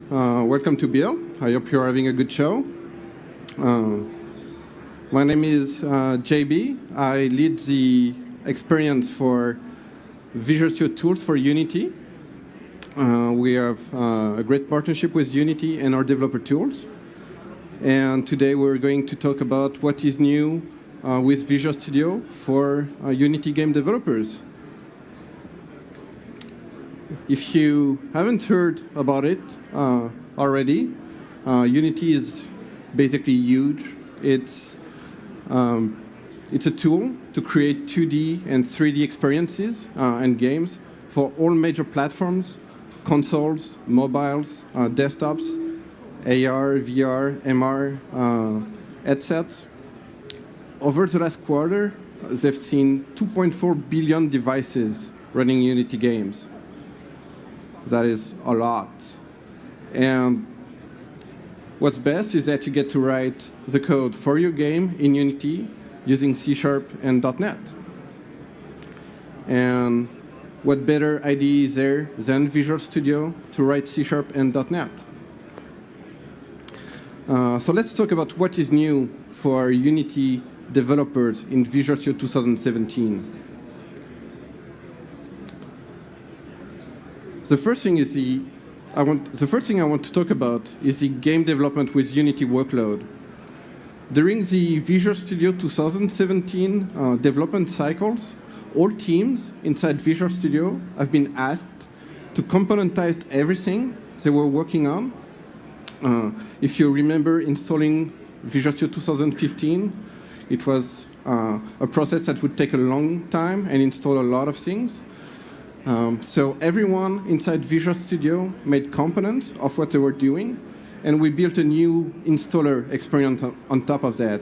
Welcome to Bill. I hope you're having a good show. My name is JB. I lead the experience for Visual Studio tools for Unity. We have a great partnership with Unity and our developer tools. And today we're going to talk about what is new with Visual Studio for Unity game developers. If you haven't heard about it already, Unity is basically huge. It's a tool to create 2D and 3D experiences and games for all major platforms, consoles, mobiles, desktops, AR, VR, MR, headsets. Over the last quarter, they've seen 2.4 billion devices running Unity games. That is a lot. And what's best is that you get to write the code for your game in Unity using C# and .NET. And what better IDE is there than Visual Studio to write C# and .NET? So let's talk about what is new for Unity developers in Visual Studio 2017. The first thing I want to talk about is the game development with Unity workload. During the Visual Studio 2017 development cycles, all teams inside Visual Studio have been asked to componentize everything they were working on. If you remember installing Visual Studio 2015, it was a process that would take a long time and install a lot of things. So everyone inside Visual Studio made components of what they were doing, and we built a new installer experience on top of that.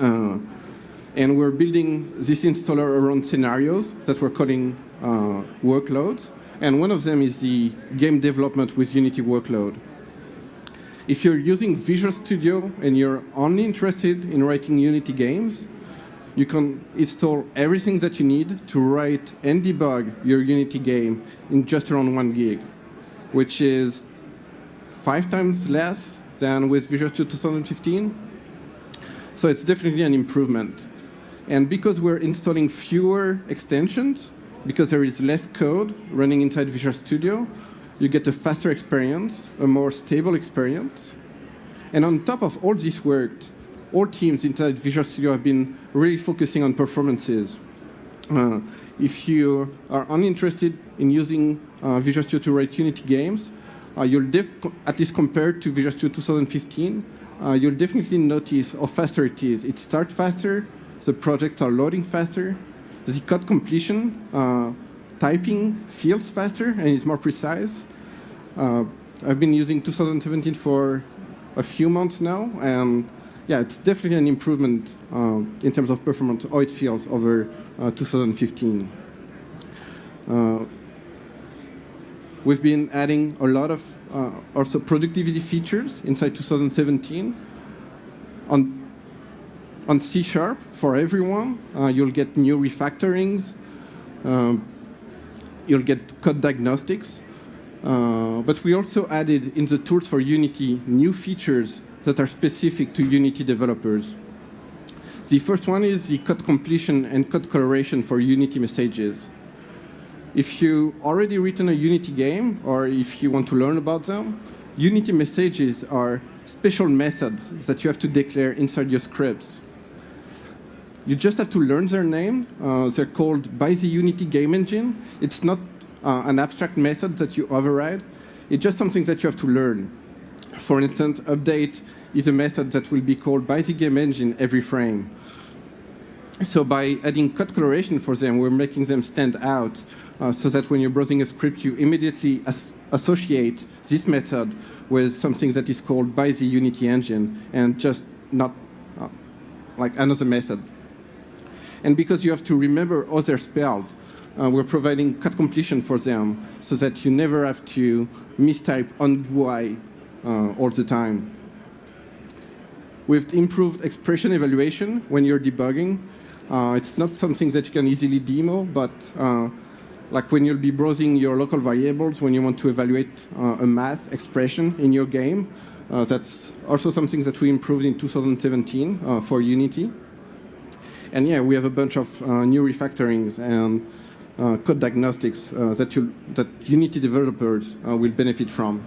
And we're building this installer around scenarios that we're calling workloads, and one of them is the game development with Unity workload. If you're using Visual Studio and you're only interested in writing Unity games, you can install everything that you need to write and debug your Unity game in just around 1 gig, which is 5 times less than with Visual Studio 2015. So it's definitely an improvement. And because we're installing fewer extensions, because there is less code running inside Visual Studio, you get a faster experience, a more stable experience. And on top of all this work, all teams inside Visual Studio have been really focusing on performances. If you are uninterested in using Visual Studio to write Unity games, you'll at least compared to Visual Studio 2015, you'll definitely notice how faster it is. It starts faster, the projects are loading faster, the code completion, typing feels faster and is more precise. I've been using 2017 for a few months now, and yeah, it's definitely an improvement in terms of performance, how it feels over 2015. We've been adding a lot of also productivity features inside 2017. On C# for everyone, you'll get new refactorings, you'll get code diagnostics, but we also added in the tools for Unity new features that are specific to Unity developers. The first one is the code completion and code coloration for Unity messages. If you already written a Unity game, or if you want to learn about them, Unity messages are special methods that you have to declare inside your scripts. You just have to learn their name. They're called by the Unity game engine. It's not an abstract method that you override. It's just something that you have to learn. For instance, update is a method that will be called by the game engine every frame. So by adding code coloration for them, we're making them stand out so that when you're browsing a script, you immediately associate this method with something that is called by the Unity engine and just not like another method. And because you have to remember how they're spelled, we're providing code completion for them so that you never have to mistype on GUI all the time. We've improved expression evaluation when you're debugging. It's not something that you can easily demo, but like when you'll be browsing your local variables, when you want to evaluate a math expression in your game. That's also something that we improved in 2017 for Unity. And yeah, we have a bunch of new refactorings and code diagnostics that Unity developers will benefit from.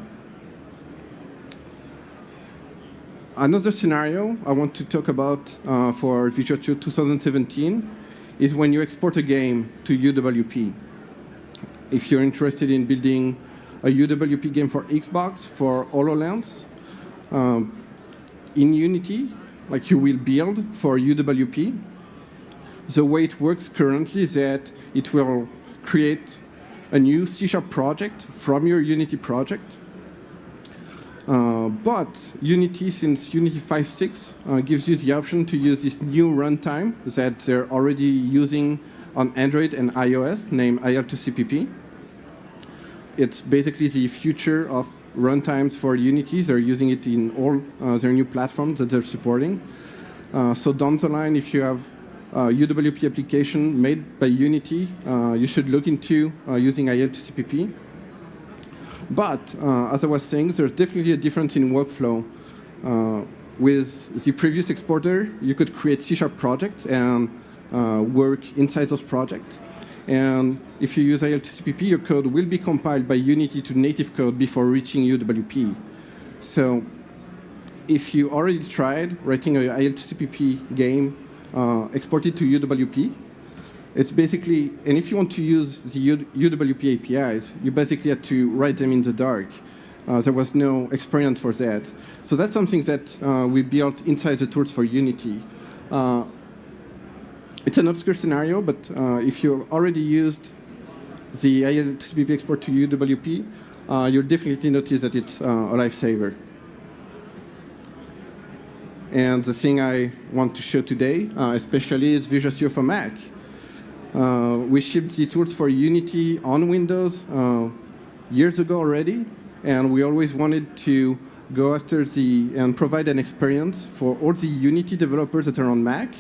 Another scenario I want to talk about for Visual Studio 2017 is when you export a game to UWP. If you're interested in building a UWP game for Xbox, for HoloLens, in Unity, like you will build for UWP, the way it works currently is that it will create a new C# project from your Unity project. But Unity, since Unity 5.6, gives you the option to use this new runtime that they're already using on Android and iOS, named IL2CPP. It's basically the future of runtimes for Unity. They're using it in all their new platforms that they're supporting. So down the line, if you have a UWP application made by Unity, you should look into using IL2CPP. But as I was saying, there's definitely a difference in workflow. With the previous exporter, you could create C# projects and work inside those projects. And if you use IL2CPP, your code will be compiled by Unity to native code before reaching UWP. So if you already tried writing an IL2CPP game, export it to UWP, it's basically, and if you want to use the UWP APIs, you basically had to write them in the dark. There was no experience for that. So that's something that we built inside the tools for Unity. It's an obscure scenario, but if you already used the IL2CPP export to UWP, you'll definitely notice that it's a lifesaver. And the thing I want to show today, especially, is Visual Studio for Mac. We shipped the tools for Unity on Windows years ago already, and we always wanted to go after and provide an experience for all the Unity developers that are on Mac.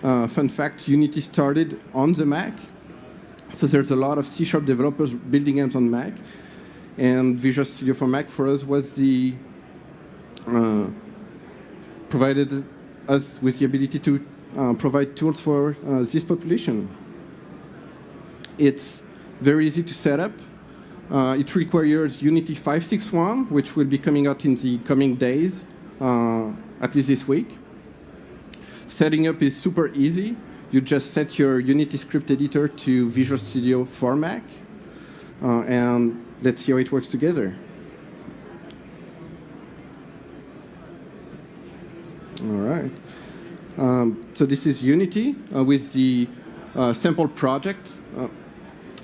Fun fact, Unity started on the Mac, so there's a lot of C# developers building games on Mac, and Visual Studio for Mac for us was provided us with the ability to provide tools for this population. It's very easy to set up. It requires Unity 5.6.1, which will be coming out in the coming days, at least this week. Setting up is super easy. You just set your Unity script editor to Visual Studio for Mac, and let's see how it works together. All right. So this is Unity with the sample project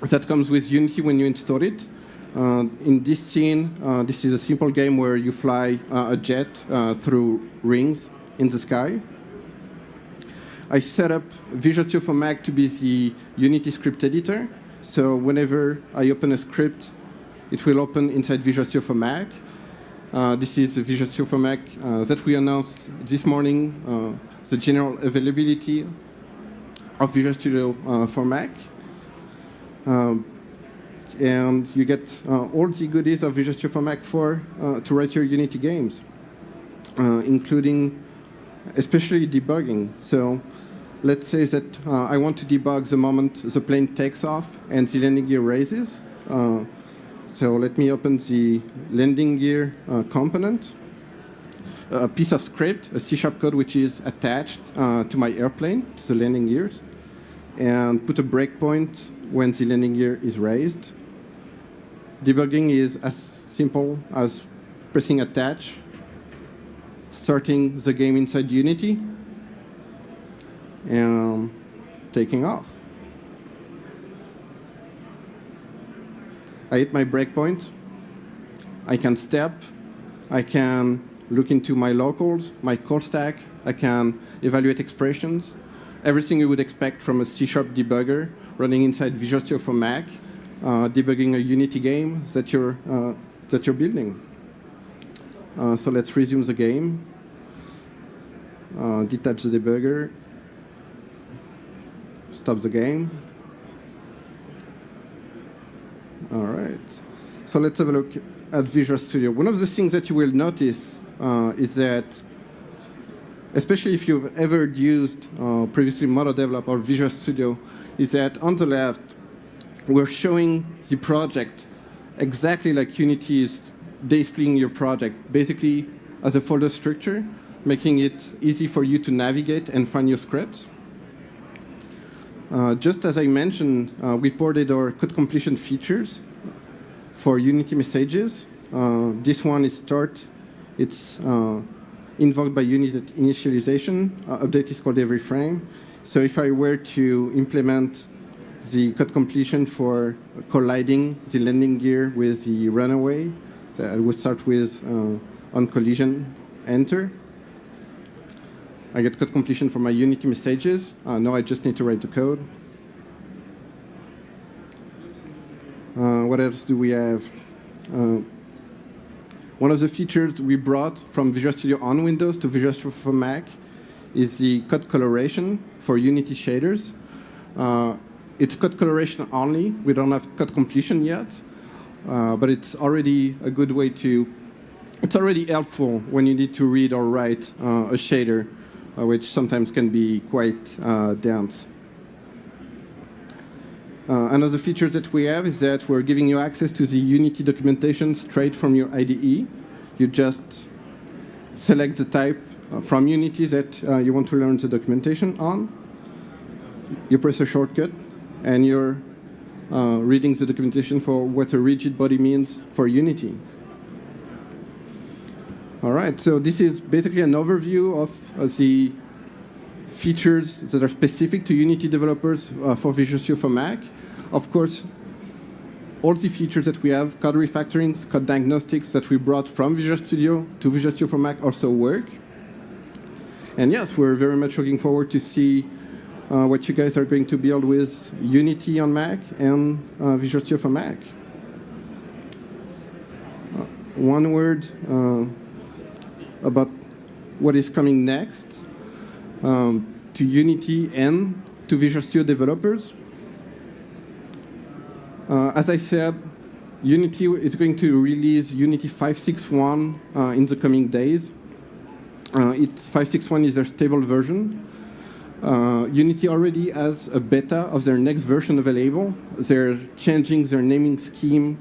that comes with Unity when you install it. In this scene, this is a simple game where you fly a jet through rings in the sky. I set up Visual Studio for Mac to be the Unity script editor. So whenever I open a script, it will open inside Visual Studio for Mac. This is the Visual Studio for Mac that we announced this morning, the general availability of Visual Studio for Mac. And you get all the goodies of Visual Studio for Mac to write your Unity games, including especially debugging. So let's say that I want to debug the moment the plane takes off and the landing gear raises. So let me open the landing gear component, a piece of script, a C# code which is attached to my airplane, to the landing gears, and put a breakpoint when the landing gear is raised. Debugging is as simple as pressing attach, starting the game inside Unity, and taking off. I hit my breakpoint. I can step. I can look into my locals, my call stack. I can evaluate expressions. Everything you would expect from a C# debugger running inside Visual Studio for Mac, debugging a Unity game that you're building. So let's resume the game. Detach the debugger. Stop the game. All right. So let's have a look at Visual Studio. One of the things that you will notice is that, especially if you've ever used previously MonoDevelop or Visual Studio, is that on the left, we're showing the project exactly like Unity is displaying your project, basically as a folder structure, making it easy for you to navigate and find your scripts. Just as I mentioned, we ported our code completion features for Unity messages. This one is start. It's invoked by Unity initialization. Update is called every frame. So if I were to implement the code completion for colliding the landing gear with the runaway, I would start with on collision, enter. I get code completion for my Unity messages. Now I just need to write the code. What else do we have? One of the features we brought from Visual Studio on Windows to Visual Studio for Mac is the code coloration for Unity shaders. It's code coloration only. We don't have code completion yet, but it's already a good way to. It's already helpful when you need to read or write a shader, which sometimes can be quite dense. Another feature that we have is that we're giving you access to the Unity documentation straight from your IDE. You just select the type from Unity that you want to learn the documentation on. You press a shortcut, and you're reading the documentation for what a rigid body means for Unity. All right, so this is basically an overview of the features that are specific to Unity developers for Visual Studio for Mac. Of course, all the features that we have, code refactorings, code diagnostics that we brought from Visual Studio to Visual Studio for Mac also work. And yes, we're very much looking forward to see what you guys are going to build with Unity on Mac and Visual Studio for Mac. One word about what is coming next to Unity and to Visual Studio developers. As I said, Unity is going to release Unity 5.6.1 in the coming days. 5.6.1 is their stable version. Unity already has a beta of their next version available. They're changing their naming scheme.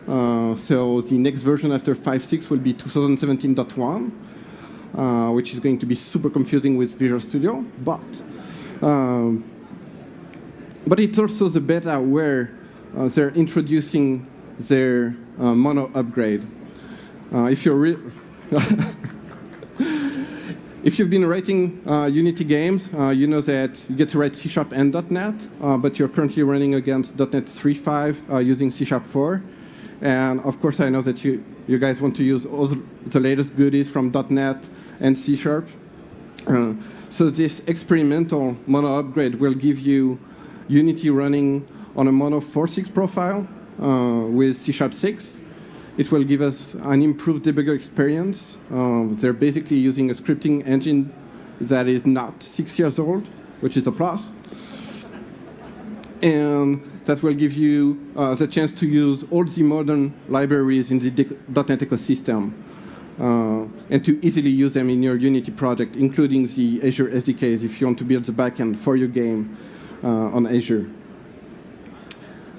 So the next version after 5.6 will be 2017.1, which is going to be super confusing with Visual Studio. But it's also the beta where they're introducing their mono upgrade. If you've been writing Unity games, you know that you get to write C# and .NET, but you're currently running against .NET 3.5 using C# 4. And of course, I know that you guys want to use all the latest goodies from .NET and C#. So this experimental mono upgrade will give you Unity running on a mono 4.6 profile with C# 6. It will give us an improved debugger experience. They're basically using a scripting engine that is not 6 years old, which is a plus. And that will give you the chance to use all the modern libraries in the .NET ecosystem and to easily use them in your Unity project, including the Azure SDKs if you want to build the backend for your game on Azure.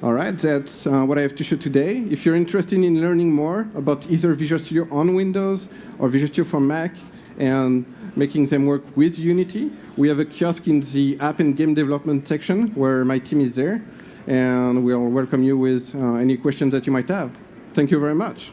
All right, that's what I have to show today. If you're interested in learning more about either Visual Studio on Windows or Visual Studio for Mac and making them work with Unity, we have a kiosk in the app and game development section where my team is there, and we'll welcome you with any questions that you might have. Thank you very much.